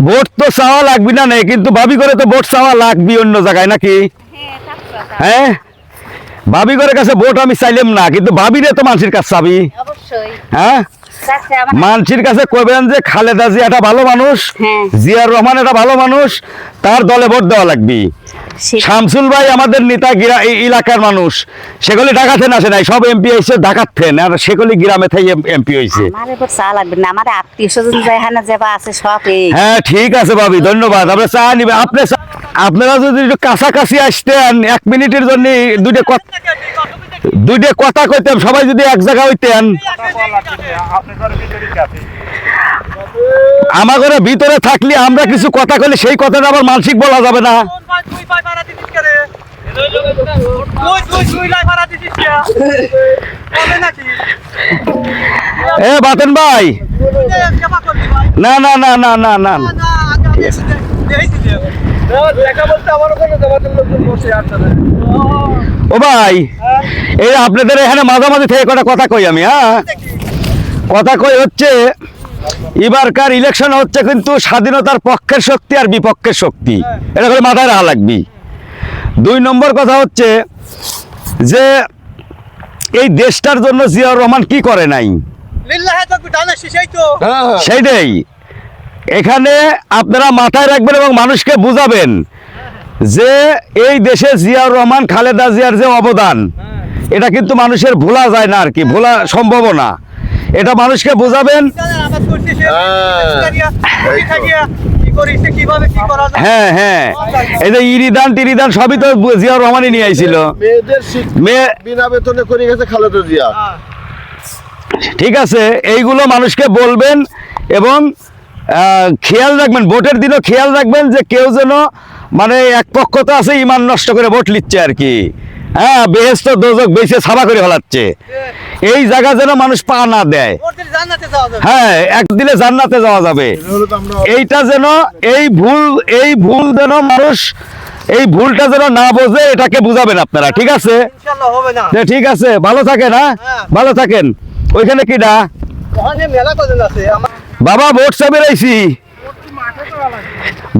Vote তো চাওয়া লাগবে না নেই, কিন্তু ভাবি করে তো ভোট চাওয়া লাগবে অন্য জায়গায় নাকি? হ্যাঁ, ভাবি করে কাছে ভোট আমি চাইলাম না, কিন্তু ভাবিরে তো মানুষের কাছে চাবি। হ্যাঁ, মানুষের কাছে কইবেন যে খালেদা জিয়া একটা ভালো মানুষ, জিয়াউর রহমান একটা ভালো মানুষ, তার দলে ভোট দেওয়া লাগবে। শামসুল ভাই আমাদের নেতা, এই এলাকার মানুষ, সেগুলি ঢাকাতে আসে নাই, সব এমপি হয়েছে ঢাকাতেন, আর সেগুলি গ্রামে থেকে এমপি হয়েছে। হ্যাঁ ঠিক আছে ভাবি, ধন্যবাদ। আপনার চা নিবে, আপনারা যদি একটু কাছাকাছি আসতেন 1 মিনিটের জন্য, দুইটা কথা কইতাম, সবাই যদি এক জায়গা হইতেন। আমার ঘরে ভিতরে থাকলে আমরা কিছু কথা কইলে সেই কথাটা আবার মানসিক বলা যাবে না। এ বাতেন ভাই, না না না না না না, ও ভাই, এই আপনাদের এখানে মাঝামাঝি থেকে কটা কথা কই আমি। হ্যাঁ, কথা কই হচ্ছে এবারকার ইলেকশন হচ্ছে কিন্তু স্বাধীনতার পক্ষের শক্তি আর বিপক্ষের শক্তি, এটা করে মাথায় রাখা লাগবে। 2 নম্বর কথা হচ্ছে যে এই দেশটার জন্য জিয়াউর রহমান কি করে নাই, সেইটাই এখানে আপনারা মাথায় রাখবেন এবং মানুষকে বুঝাবেন যে এই দেশে জিয়াউর রহমান, খালেদা জিয়ার যে অবদান, এটা কিন্তু মানুষের ভোলা যায় না, আর কি ভোলা সম্ভব না, এটা মানুষকে বুঝাবেন। হ্যাঁ হ্যাঁ, এই যে ইরিদান টিরিদান সবই তো জিয়াউর রহমানই নিয়ে আইছিল। বিনা বেতনে করে গেছে খালেদা জিয়া। ঠিক আছে, এইগুলো মানুষকে বলবেন এবং খেয়াল রাখবেন, ভোটের দিনও খেয়াল রাখবেন যে কেউ যেন মানে এক পক্ষ তো আছে ইমান নষ্ট করে ভোট লিচ্ছে আর কি। হ্যাঁ, বেহেশত দোজক বেঁচে ছাবা করে ফেলাচ্ছে, এই জায়গা যেন মানুষ পা না দেয়। হ্যাঁ, একদিনে জান্নাতে যাওয়া যাবে, এইটা যেন এই ভুল যেন মানুষ এই ভুলটা যেন না বোঝে, এটাকে বুঝাবেন আপনারা। ঠিক আছে, ঠিক আছে, ভালো থাকেন। হ্যাঁ, ভালো থাকেন। ওইখানে কিডা বাবা ভোট চাইবে রয়েছি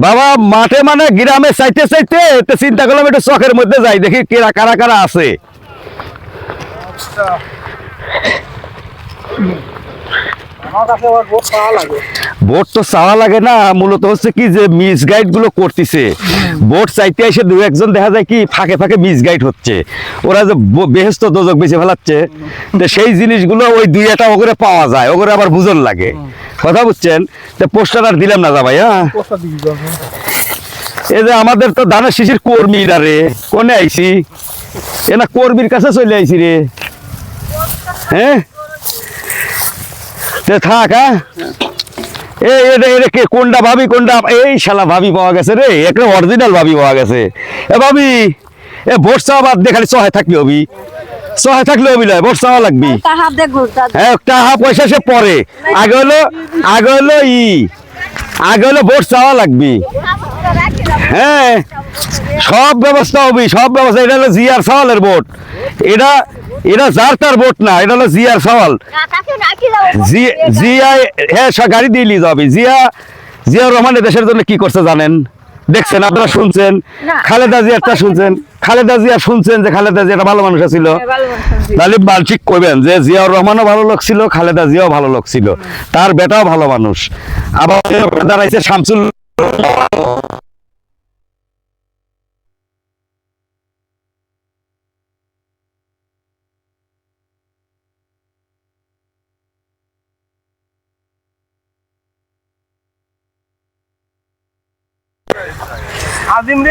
বাবা, মাঠে মানে গ্রামে চাইতে চাইতে চিন্তা করলাম একটু চকের মধ্যে যাই, দেখি কারা কারা আছে। ভোট তো চাওয়া লাগে না, মূলত হচ্ছে কি যে মিসগাইড গুলো করতেছে, ভোট চাইতে এসে 2-1জন দেখা যায় কি ফাঁকে ফাঁকে মিসগাইড হচ্ছে, ওরা যে বেহেশত দোজক বেঁচে ফেলাচ্ছে, সেই জিনিসগুলো ওই 2-1টা ওগরে পাওয়া যায়, ওগরে আবার বুঝন লাগে, কথা বুঝছেন? পোস্টার আর দিলাম না যা ভাই। হ্যাঁ, এই যে আমাদের তো ধানের শিশির কর্মীরা রে, কোনে আইছি এ না কর্মীর কাছে চলে আইছি রে। হ্যাঁ, থাক। হ্যাঁ, এটা কে, কোনটা ভাবি কোনটা? এই শালা ভাবি পাওয়া গেছে রে, একটা অরিজিনাল ভাবি পাওয়া গেছে। এ ভাবি, এ ভোট চাওয়া বাদ দিয়ে খালি সহায় থাকলে হবি, সহায় থাকলে হবি, ভোট চাওয়া লাগবি। হ্যাঁ, টাকা পয়সা সে পরে, আগে হলো ভোট চাওয়া লাগবি। হ্যাঁ, সব ব্যবস্থা হবি, সব ব্যবস্থা। এটা হলো জিয়ার সওয়ালের ভোট, এটা যার তার ভোট না, এটা হলো জিয়ার সওয়াল। জিয়া, হ্যাঁ, গাড়ি দিয়ে নিয়ে যাবি। জিয়াউর রহমান দেশের জন্য কি করছে জানেন, দেখছেন, আপনারা শুনছেন। খালেদা জিয়ারটা শুনছেন, খালেদা জিয়া শুনছেন যে খালেদা জিয়া ভালো মানুষ ছিল, তাহলে ঠিক করবেন যে জিয়াউর রহমানও ভালো লোক ছিল, খালেদা জিয়াও ভালো লোক ছিল, তার বেটাও ভালো মানুষ। আবার দাঁড়াইছে শামসুল।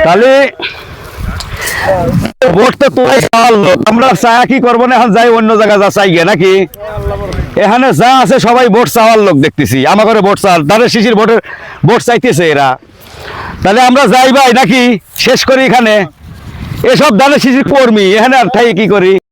তাহলে ভোট তো তোরাই চাওয়ালো, আমরা চা কি করবো না, এখন যাই অন্য জায়গায় যা চাই গে নাকি? এখানে যা আছে সবাই ভোট চাওয়ার লোক দেখতেছি, আমার ঘরে ভোট চাওয়ার, ধানের শিশির ভোট চাইতেছে এরা। তাহলে আমরা যাই ভাই নাকি শেষ করি এখানে, এসব ধানের শিশির কর্মী এখানে আর ঠাই কি করি।